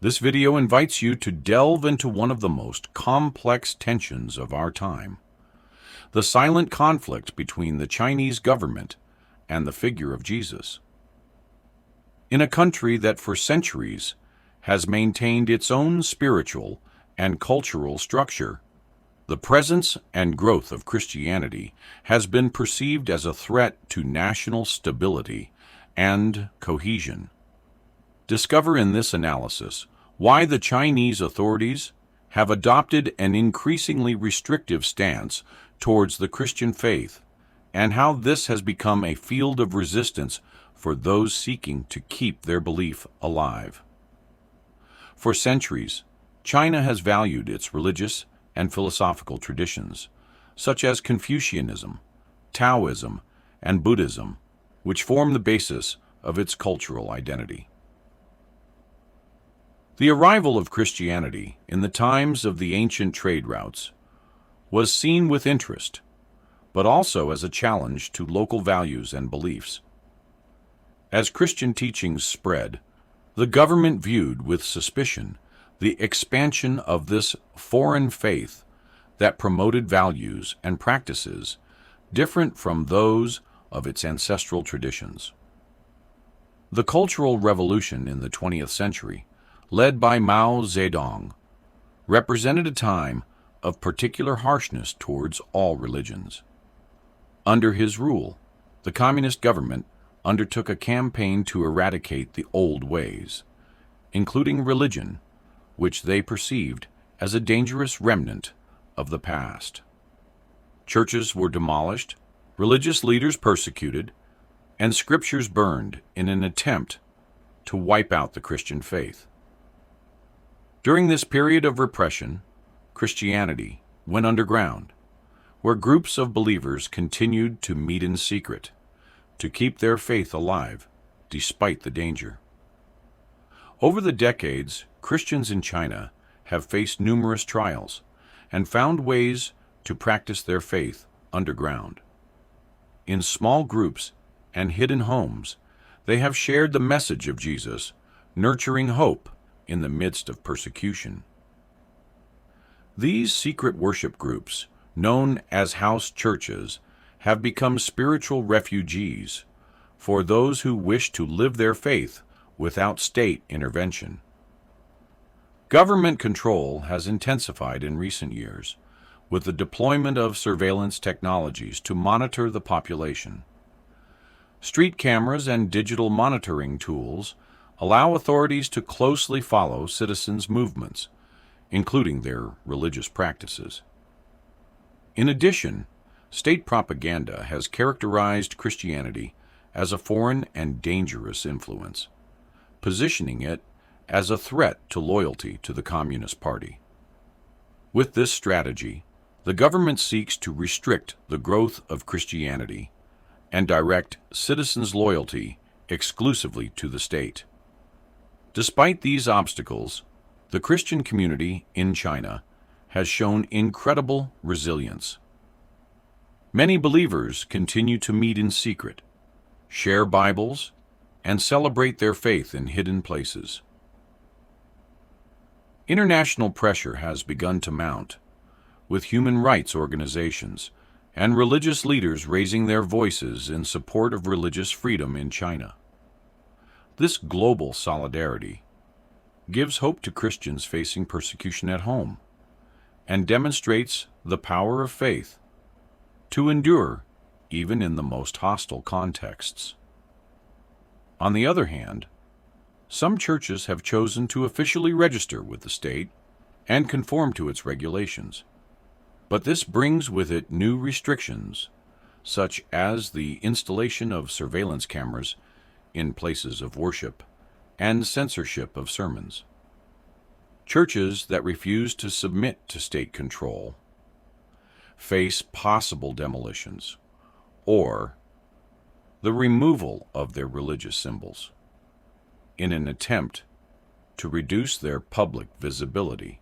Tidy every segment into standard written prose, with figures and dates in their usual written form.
This video invites you to delve into one of the most complex tensions of our time, the silent conflict between the Chinese government and the figure of Jesus. In a country that for centuries has maintained its own spiritual and cultural structure, the presence and growth of Christianity has been perceived as a threat to national stability and cohesion. Discover in this analysis why the Chinese authorities have adopted an increasingly restrictive stance towards the Christian faith, and how this has become a field of resistance for those seeking to keep their belief alive. For centuries, China has valued its religious and philosophical traditions, such as Confucianism, Taoism, and Buddhism, which form the basis of its cultural identity. The arrival of Christianity in the times of the ancient trade routes was seen with interest, but also as a challenge to local values and beliefs. As Christian teachings spread, the government viewed with suspicion the expansion of this foreign faith that promoted values and practices different from those of its ancestral traditions. The Cultural Revolution in the 20th century, led by Mao Zedong, represented a time of particular harshness towards all religions. Under his rule, the communist government undertook a campaign to eradicate the old ways, including religion, which they perceived as a dangerous remnant of the past. Churches were demolished, religious leaders persecuted, and scriptures burned in an attempt to wipe out the Christian faith. During this period of repression, Christianity went underground, where groups of believers continued to meet in secret to keep their faith alive despite the danger. Over the decades, Christians in China have faced numerous trials and found ways to practice their faith underground. In small groups and hidden homes, they have shared the message of Jesus, nurturing hope in the midst of persecution. These secret worship groups, known as house churches, have become spiritual refugees for those who wish to live their faith without state intervention. Government control has intensified in recent years, with the deployment of surveillance technologies to monitor the population. Street cameras and digital monitoring tools allow authorities to closely follow citizens' movements, including their religious practices. In addition, state propaganda has characterized Christianity as a foreign and dangerous influence, positioning it as a threat to loyalty to the Communist Party. With this strategy, the government seeks to restrict the growth of Christianity and direct citizens' loyalty exclusively to the state. Despite these obstacles, the Christian community in China has shown incredible resilience. Many believers continue to meet in secret, share Bibles, and celebrate their faith in hidden places. International pressure has begun to mount, with human rights organizations and religious leaders raising their voices in support of religious freedom in China. This global solidarity gives hope to Christians facing persecution at home and demonstrates the power of faith to endure even in the most hostile contexts. On the other hand, some churches have chosen to officially register with the state and conform to its regulations, but this brings with it new restrictions, such as the installation of surveillance cameras in places of worship and censorship of sermons. Churches that refuse to submit to state control face possible demolitions or the removal of their religious symbols in an attempt to reduce their public visibility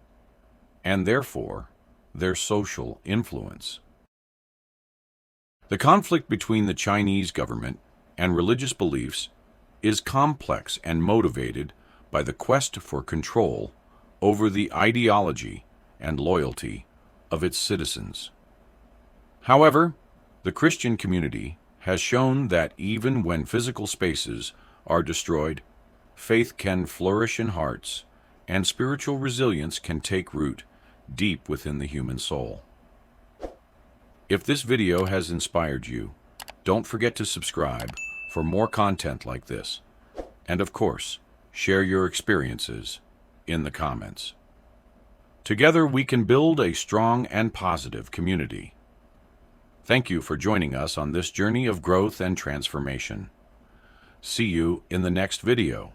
and therefore their social influence. The conflict between the Chinese government and religious beliefs is complex and motivated by the quest for control over the ideology and loyalty of its citizens. However, the Christian community has shown that even when physical spaces are destroyed, faith can flourish in hearts, and spiritual resilience can take root deep within the human soul. If this video has inspired you, don't forget to subscribe for more content like this. And of course, share your experiences in the comments. Together we can build a strong and positive community. Thank you for joining us on this journey of growth and transformation. See you in the next video.